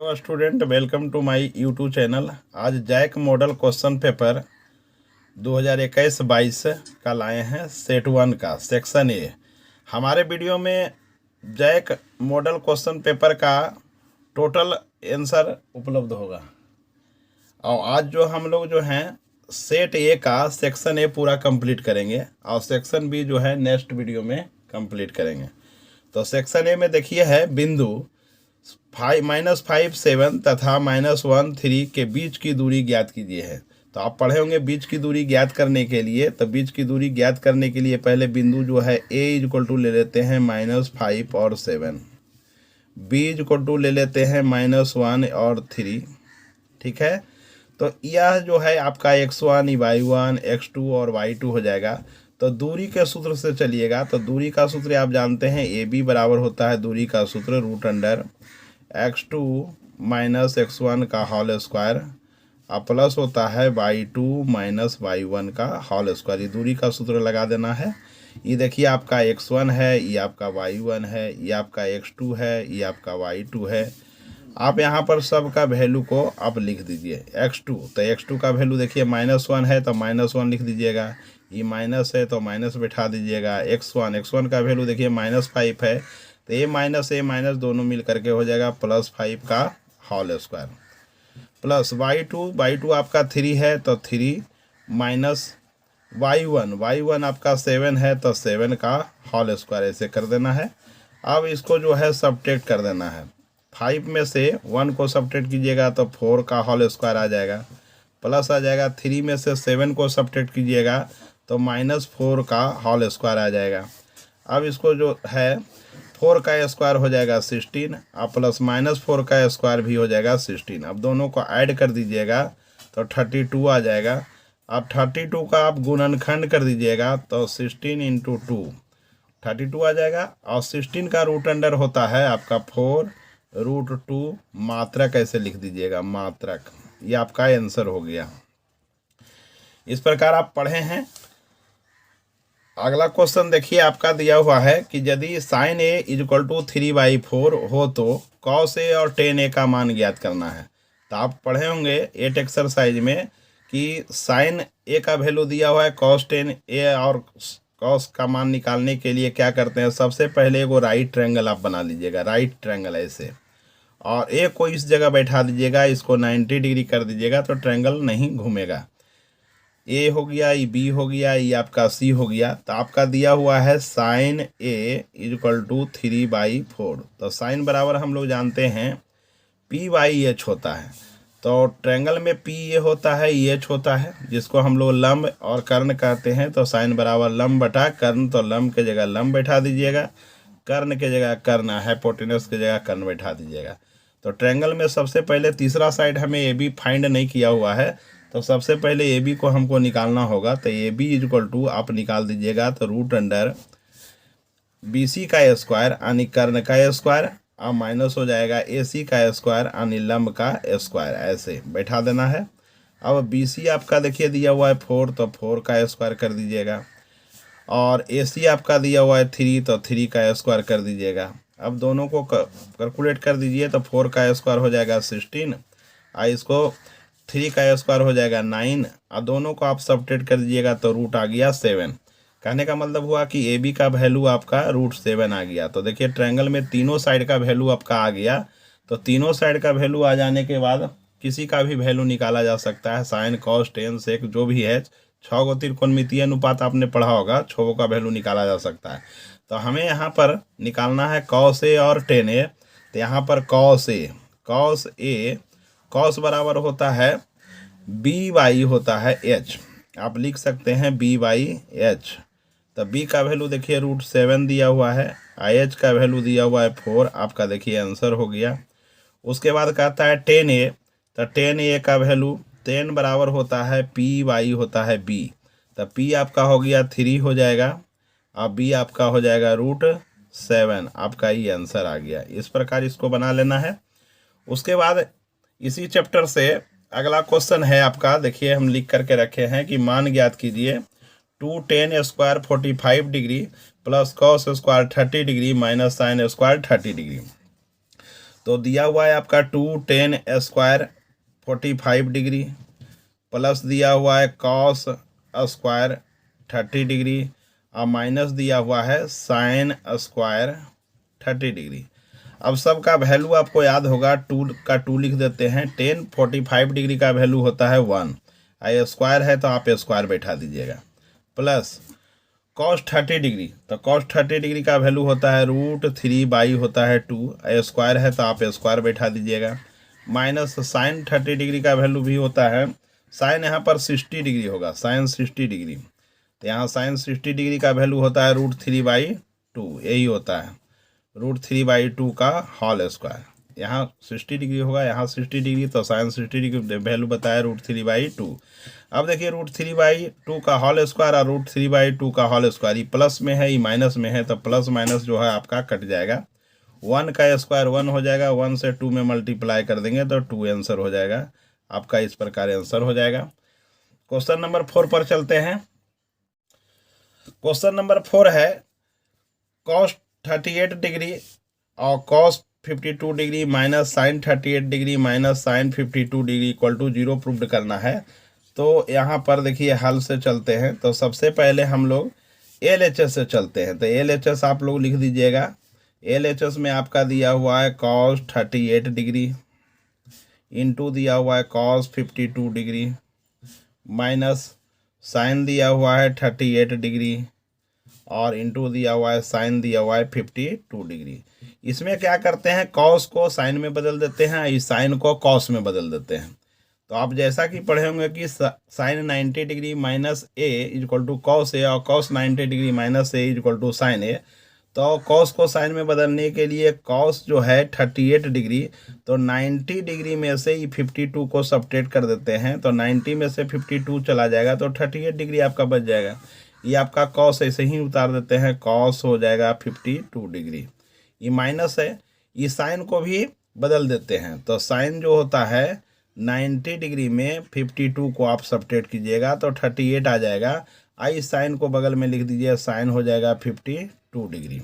Hello student, welcome to my YouTube channel. आज JAC model question paper 2021-22 का लाए हैं, सेट 1 का सेक्शन ए। हमारे वीडियो में जैक मॉडल क्वेश्चन पेपर का टोटल आंसर उपलब्ध होगा। और आज जो हम लोग जो हैं सेट ए का सेक्शन ए पूरा कंप्लीट करेंगे और सेक्शन बी जो है नेक्स्ट वीडियो में कंप्लीट करेंगे। तो सेक्शन ए में देखिए है बिंदु -5 7 तथा -1 3 के बीच की दूरी ज्ञात कीजिए है। तो आप पढ़े होंगे बीच की दूरी ज्ञात करने के लिए। तो बीच की दूरी ज्ञात करने के लिए पहले बिंदु जो है ए इक्वल टू ले लेते हैं -5 और 7, बी इक्वल टू ले लेते हैं -1 और 3। ठीक है, तो यह जो है आपका x1 y1 x2 और y2 हो जाएगा। तो दूरी के सूत्र से चलिएगा। तो दूरी का सूत्र आप जानते हैं, ए बी बराबर होता है दूरी का सूत्र √x2 - x1 का होल स्क्वायर और प्लस होता है y2 - y1 का होल स्क्वायर। ये दूरी का सूत्र लगा देना है। ये देखिए आपका x1 है, ये आपका y1 है, ये आपका x2 है, ये आपका y2 है। आप यहाँ पर सब का वैल्यू को आप लिख दीजिए। x2 तो x2 का वैल्यू देखिए -1 है तो -1 लिख दीजिएगा, ये माइनस है तो माइनस बैठा दीजिएगा। x1 का वैल्यू देखिए -5 है तो ए माइनस दोनों मिल करके हो जाएगा +5 का होल स्क्वायर, प्लस y2 आपका 3 है तो 3 माइनस y1 आपका 7 है तो 7 का होल स्क्वायर, ऐसे कर देना है। अब इसको जो है सब्ट्रैक्ट कर देना है। 5 में से 1 को सब्ट्रैक्ट कीजिएगा तो 4 का होल स्क्वायर आ जाएगा, प्लस आ जाएगा 3 में से 7 को सब्ट्रैक्ट कीजिएगा तो -4 का होल स्क्वायर आ जाएगा। अब इसको जो है 4 का स्क्वायर हो जाएगा 16 और प्लस -4 का स्क्वायर भी हो जाएगा 16। अब दोनों को ऐड कर दीजिएगा तो 32 आ जाएगा। अब 32 का आप गुणनखंड कर दीजिएगा तो 16 × 2 32 आ जाएगा। और 16 का रूट अंडर होता है आपका 4√2 मात्रक, ऐसे लिख दीजिएगा मात्रक। ये आपका आंसर हो गया। इस प्रकार आप पढ़े हैं। अगला क्वेश्चन देखिए आपका दिया हुआ है कि यदि sin a = 3/4 हो तो cos a और tan a का मान ज्ञात करना है। तो आप पढ़े होंगे 8 एक्सरसाइज में कि sin a का वैल्यू दिया हुआ है, cos tan a और cos का मान निकालने के लिए क्या करते हैं, सबसे पहले एगो राइट ट्रायंगल आप बना लीजिएगा, राइट ट्रायंगल ऐसे, और ए को इस जगह बैठा दीजिएगा, इसको 90 डिग्री कर दीजिएगा तो ट्रायंगल नहीं घूमेगा। ए हो गया, ये बी हो गया, ये आपका सी हो गया। तो आपका दिया हुआ है sin a = 3/4। तो साइन बराबर हम लोग जानते हैं p/h होता है। तो ट्रायंगल में p ये होता है, h होता है, जिसको हम लोग लंब और कर्ण कहते हैं। तो साइन बराबर लंब बटा कर्ण, तो लंब के जगह लंब बैठा दीजिएगा, कर्ण के जगह कर्ण, हाइपोटेनस के जगह कर्ण बैठा दीजिएगा। तो ट्रायंगल में सबसे पहले तीसरा साइड हमें ए बी फाइंड नहीं किया हुआ है, तो सबसे पहले ए बी को हमको निकालना होगा। तो ए बी = आप निकाल दीजिएगा तो √BC का स्क्वायर यानी कर्ण का स्क्वायर और माइनस हो जाएगा AC का स्क्वायर यानी लंब का स्क्वायर, ऐसे बैठा देना है। अब BC आपका देखिए दिया हुआ है 4, तो 4 का स्क्वायर कर दीजिएगा, और AC आपका दिया हुआ है 3, तो 3 का स्क्वायर कर दीजिएगा। अब दोनों को कैलकुलेट कर दीजिए तो 4 का स्क्वायर हो जाएगा 16 और इसको 3 का स्क्वायर हो जाएगा 9 और दोनों को आप सब्ट्रैक्ट कर दीजिएगा तो रूट आ गया 7। कहने का मतलब हुआ कि ए बी का वैल्यू आपका √7 आ गया। तो देखिए ट्रायंगल में तीनों साइड का वैल्यू आपका आ गया। तो तीनों साइड का वैल्यू आ जाने के बाद किसी का भी वैल्यू निकाला जा सकता है, साइन cos tan sec जो भी है। 6 गो त्रिकोणमितीय अनुपात आपने पढ़ा होगा, 6 का वैल्यू निकाला जा सकता है। तो हमें यहाँ पर निकालना है cos a और tan a। तो यहाँ पर cos a cos बराबर होता है b/, होता है h, आप लिख सकते हैं b/h। तो b का वैल्यू देखिए √7 दिया हुआ है, h का वैल्यू दिया हुआ है 4, आपका देखिए आंसर हो गया। उसके बाद कहता है tan a। तो tan a का वैल्यू 10 बराबर होता है p/, होता है b। तो p आपका हो गया 3 हो जाएगा और b आपका हो जाएगा √7, आपका ये आंसर आ गया। इस प्रकार इसको बना लेना है। उसके बाद इसी चैप्टर से अगला क्वेश्चन है आपका, देखिए हम लिख करके रखे हैं कि मान ज्ञात कीजिए 2 tan square 45 degree plus cos square 30 degree minus sin square 30 degree. तो दिया हुआ है आपका 2 10 स्क्वायर 45 डिग्री, प्लस दिया हुआ है कॉस स्क्वायर 30 डिग्री, और माइनस दिया हुआ है साइन स्क्वायर 30 डिग्री। अब सबका वैल्यू आपको याद होगा, 2 का 2 लिख देते हैं। 10 45 डिग्री का वैल्यू होता है 1, आई स्क्वायर है तो आप स्क्वायर बैठा दीजिएगा, प्लस कॉस 30 डिग्री, तो कॉस 30 डिग्री का वैल्यू होता है √3 होता है 2, स्क्वायर है तो आप स्क्वायर बैठा दीजिएगा, माइनस साइन 30 डिग्री का वैल्यू भी होता है, साइन यहाँ पर 60 डिग्री होगा, साइन 60 डिग्री, तो यहाँ साइन 60 डिग्री का वैल्यू होता है √3/2, यही होता है √3/2 का होल स्क्वायर। यहाँ 60 डिग्री होगा, यहाँ 60 डिग्री, तो साइन 60 डिग्री वैल्यू बताया √3/2। अब देखिए √3/2 का होल स्क्वायर और √3/2 का होल स्क्वायर, ये प्लस में है ये माइनस में है, तो प्लस माइनस जो है आपका कट जाएगा, 1 का स्क्वायर 1 हो जाएगा, 1 से 2 में मल्टीप्लाई कर देंगे तो 2 आंसर हो जाएगा आपका, इस प्रकार आंसर हो जाएगा। क्वेश्चन नंबर 4 पर चलते हैं। क्वेश्चन नंबर 4 है कॉस 38 डिग्री और cos 52 degree minus sine 38 degree minus sine 52 degree equal to 0 proved करना है। तो यहाँ पर देखिए हल से चलते हैं। तो सबसे पहले हम लोग LHS से चलते हैं, तो LHS आप लोग लिख दीजिएगा। LHS में आपका दिया हुआ है कॉस 38 डिग्री इंटू दिया हुआ है कॉस 52 डिग्री माइनस साइन दिया हुआ है 38 डिग्री और इंटू दिया हुआ है साइन दिया हुआ है 52 डिग्री। इसमें क्या करते हैं, कॉस को साइन में बदल देते हैं, इस साइन को कॉस में बदल देते हैं। तो आप जैसा कि पढ़े होंगे कि sine 90 degree minus A equal to cos A और cos 90 degree minus A equal to sine A. तो कॉस को साइन में बदलने के लिए कॉस जो है 38 डिग्री, तो 90 डिग्री में से ये 52 को सब्ट्रैक्ट कर देते हैं, तो 90 में से 52 चला जाएगा तो 38 डिग्री आपका बच जाएगा। ये आपका कॉस ऐसे ही उतार देते हैं, कॉस हो जाएगा 52 डिग्री। ये माइनस है, ये साइन को भी बदल देते हैं, तो साइन जो होता है 90 डिग्री में 52 को आप सब्ट्रैक्ट कीजिएगा तो 38 आ जाएगा। आई साइन को बगल में लिख दीजिए, साइन हो जाएगा 52 डिग्री।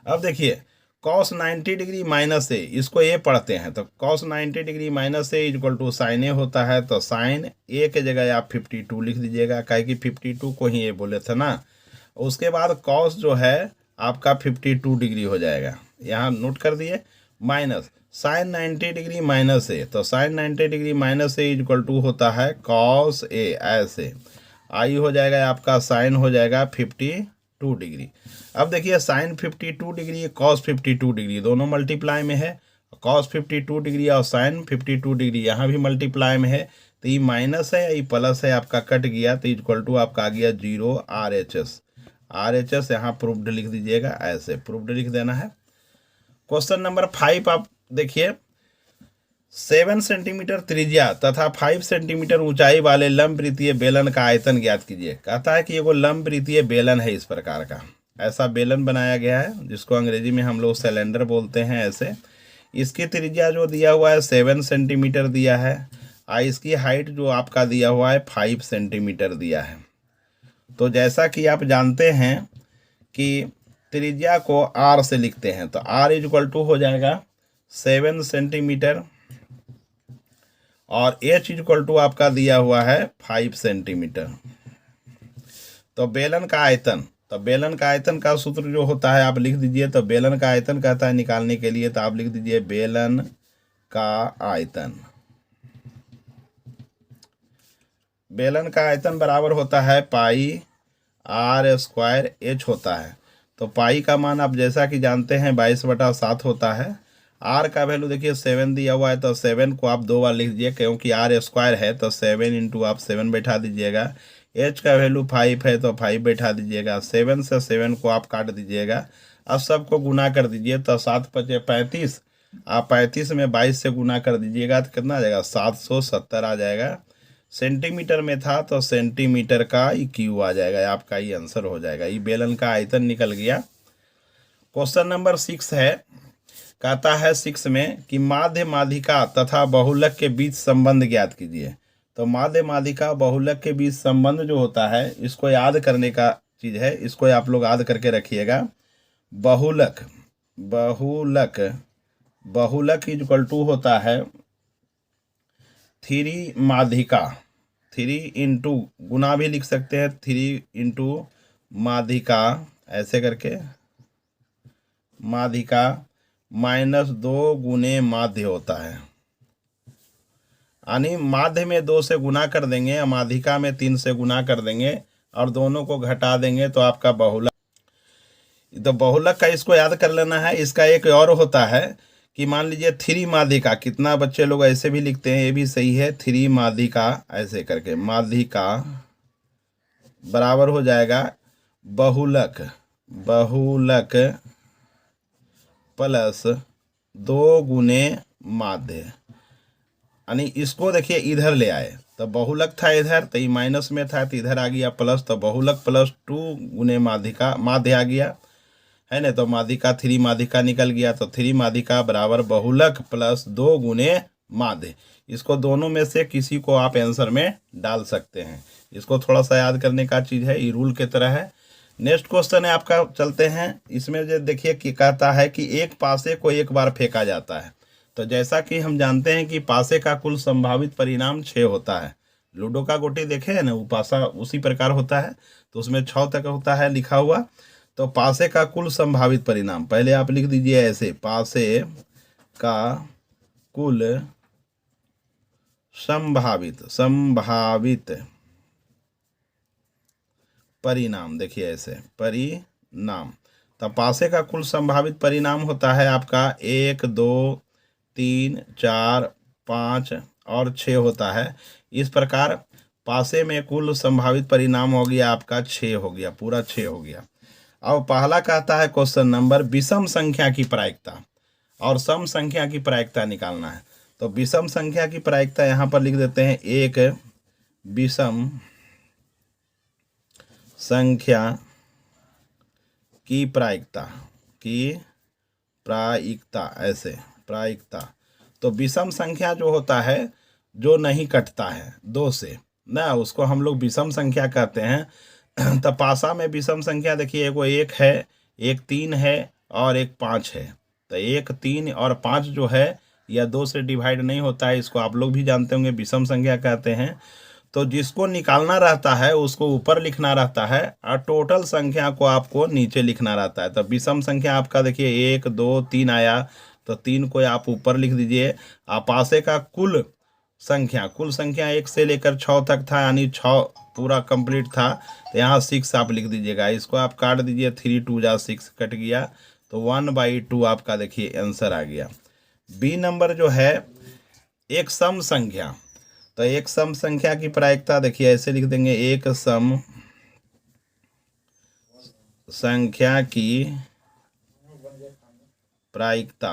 अब देखिए कॉस 90 डिग्री माइनस ए, इसको ए पढ़ते हैं, तो cos 90 degree minus A equal to sine A होता है, तो साइन ए के जगह आप 52 लिख दीजिएगा, काहे कि 52 को ही ए बोले थे ना। उसके बाद कॉस जो है आपका 52 डिग्री हो जाएगा, यहाँ नोट कर दिए, minus sine 90 degree minus A, तो sine 90 degree minus A equal to होता है कॉस ए, ऐसे आई हो जाएगा आपका, साइन हो जाएगा 52 डिग्री। अब देखिए साइन 52 डिग्री कॉस 52 डिग्री दोनों मल्टीप्लाई में है, कॉस 52 डिग्री और साइन 52 डिग्री यहाँ भी मल्टीप्लाई में है, तो ये माइनस है ये प्लस है आपका कट गया, तो इक्वल टू आपका आ गया 0 RHS। RHS यहाँ प्रूव्ड लिख दीजिएगा, ऐसे प्रूव्ड लिख देना है। क्वेश्चन नंबर 5 आप देखिए, 7 सेंटीमीटर त्रिज्या तथा 5 सेंटीमीटर ऊंचाई वाले लंबवृत्तीय बेलन का आयतन ज्ञात कीजिए। कहता है कि ये वो लंबवृत्तीय बेलन है, इस प्रकार का ऐसा बेलन बनाया गया है जिसको अंग्रेजी में हम लोग सिलेंडर बोलते हैं। ऐसे इसकी त्रिज्या जो दिया हुआ है 7 सेंटीमीटर दिया है, और इसकी हाइट जो आपका दिया हुआ है 5 सेंटीमीटर दिया है। तो जैसा कि आप जानते हैं कि त्रिज्या को R से लिखते हैं, तो R इक्वल टू हो जाएगा 7 सेंटीमीटर और H इक्वल टू आपका दिया हुआ है 5 सेंटीमीटर। तो बेलन का आयतन, तो बेलन का आयतन का सूत्र जो होता है आप लिख दीजिए। तो बेलन का आयतन कहता है निकालने के लिए, तो आप लिख दीजिए बेलन का आयतन। बेलन का आयतन बराबर होता है पाई R² H होता है। तो पाई का मान आप जैसा कि जानते हैं 22/7 होता है। R का वैल्यू देखिए 7 दिया हुआ है, तो 7 को आप 2 बार लिख दीजिए क्योंकि R² है, तो 7 इंटू आप 7 बैठा दीजिएगा। H का वैल्यू 5 है, तो 5 बैठा दीजिएगा। 7 से 7 को आप काट दीजिएगा, अब सबको गुना कर दीजिए, तो 7 × 5 = 35। आप 35 में 22 से गुना कर दीजिएगा तो कितना आ जाएगा, 770 आ जाएगा। सेंटीमीटर में था तो सेंटीमीटर का ही क्यू आ जाएगा, आपका ये आंसर हो जाएगा। ये बेलन का आयतन निकल गया। क्वेश्चन नंबर 6 है, कहता है 6 में कि माध्य माध्यिका तथा बहुलक के बीच संबंध ज्ञात कीजिए। तो माध्य माध्यिका बहुलक के बीच संबंध जो होता है इसको याद करने का चीज़ है, इसको आप लोग याद करके रखिएगा। बहुलक, बहुलक बहुलक इक्वल टू होता है 3 माध्यिका, 3 इंटू गुना भी लिख सकते हैं, 3 इंटू माध्यिका ऐसे करके, माध्यिका -2 गुने माध्य होता है। यानी माध्य में 2 से गुना कर देंगे, माध्यिका में 3 से गुना कर देंगे और दोनों को घटा देंगे तो आपका बहुलक। तो बहुलक का इसको याद कर लेना है। इसका एक और होता है कि मान लीजिए 3 माध्यिका, कितना बच्चे लोग ऐसे भी लिखते हैं, ये भी सही है, 3 माध्यिका ऐसे करके, माध्यिका बराबर हो जाएगा बहुलक, बहुलक प्लस 2 गुने माध्य। यानी इसको देखिए इधर ले आए तो बहुलक था इधर, तो ये माइनस में था तो इधर आ गया प्लस, तो बहुलक प्लस 2 गुने माध्यिका, माध्य आ गया है ना। तो माध्यिका 3 माध्यिका निकल गया, तो 3 माध्यिका बराबर बहुलक प्लस 2 गुने माध्य। इसको दोनों में से किसी को आप आंसर में डाल सकते हैं। इसको थोड़ा सा याद करने का चीज़ है, ये रूल की तरह है। नेक्स्ट क्वेश्चन है आपका, चलते हैं इसमें। जो देखिए कि कहता है कि एक पासे को एक बार फेंका जाता है। तो जैसा कि हम जानते हैं कि पासे का कुल संभावित परिणाम 6 होता है। लूडो का गोटी देखे है ना, वो पासा उसी प्रकार होता है, तो उसमें 6 तक होता है लिखा हुआ। तो पासे का कुल संभावित परिणाम पहले आप लिख दीजिए ऐसे, पासे का कुल संभावित परिणाम, देखिए ऐसे परिणाम। तो पासे का कुल संभावित परिणाम होता है आपका 1, 2, 3, 4, 5 और 6 होता है। इस प्रकार पासे में कुल संभावित परिणाम हो गया आपका 6 हो गया, पूरा 6 हो गया। अब पहला कहता है क्वेश्चन नंबर, विषम संख्या की प्रायिकता और सम संख्या की प्रायिकता निकालना है। तो विषम संख्या की प्रायिकता यहाँ पर लिख देते हैं, एक विषम संख्या की प्रायिकता ऐसे, प्रायिकता। तो विषम संख्या जो होता है जो नहीं कटता है 2 से ना, उसको हम लोग विषम संख्या कहते हैं। तो पासा में विषम संख्या देखिए, एगो 1 है, एक 3 है और एक 5 है। तो 1, 3 और 5 जो है यह 2 से डिवाइड नहीं होता है, इसको आप लोग भी जानते होंगे, विषम संख्या कहते हैं। तो जिसको निकालना रहता है उसको ऊपर लिखना रहता है और टोटल संख्या को आपको नीचे लिखना रहता है। तो विषम संख्या आपका देखिए 1, 2, 3 आया, तो 3 को आप ऊपर लिख दीजिए। पासे का कुल संख्या 1 से लेकर 6 तक था, यानी 6 पूरा कंप्लीट था, तो यहाँ 6 आप लिख दीजिएगा। इसको आप काट दीजिए, 3 2 जा 6 कट गया, तो 1/2 आपका देखिए आंसर आ गया। बी नंबर जो है एक सम संख्या। तो एक सम संख्या की प्रायिकता देखिए ऐसे लिख देंगे, एक सम संख्या की प्रायिकता।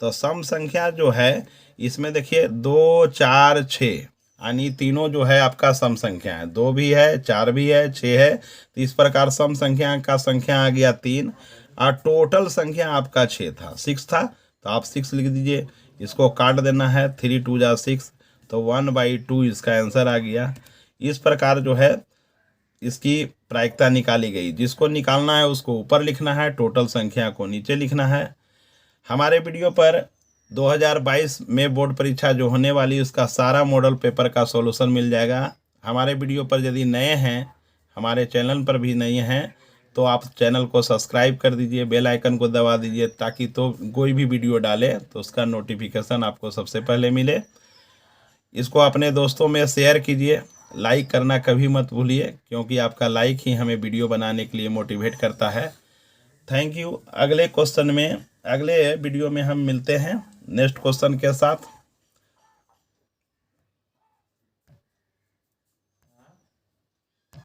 तो सम संख्या जो है इसमें देखिए 2, 4, 6, यानी तीनों जो है आपका सम संख्या है, 2 भी है, 4 भी है, 6 है। तो इस प्रकार सम संख्या का संख्या आ गया 3 और टोटल संख्या आपका 6 था, 6 था, तो आप 6 लिख दीजिए। इसको काट देना है, 3 2 जा 6, तो 1/2 इसका आंसर आ गया। इस प्रकार जो है इसकी प्रायिकता निकाली गई। जिसको निकालना है उसको ऊपर लिखना है, टोटल संख्या को नीचे लिखना है। हमारे वीडियो पर 2022 में बोर्ड परीक्षा जो होने वाली उसका सारा मॉडल पेपर का सॉल्यूशन मिल जाएगा। हमारे वीडियो पर यदि नए हैं, हमारे चैनल पर भी नए हैं, तो आप चैनल को सब्सक्राइब कर दीजिए, बेल आइकन को दबा दीजिए, ताकि तो कोई भी वीडियो डाले तो उसका नोटिफिकेशन आपको सबसे पहले मिले। इसको अपने दोस्तों में शेयर कीजिए, लाइक करना कभी मत भूलिए, क्योंकि आपका लाइक ही हमें वीडियो बनाने के लिए मोटिवेट करता है। Thank you. अगले क्वेश्चन में, अगले वीडियो में हम मिलते हैं नेक्स्ट क्वेश्चन के साथ।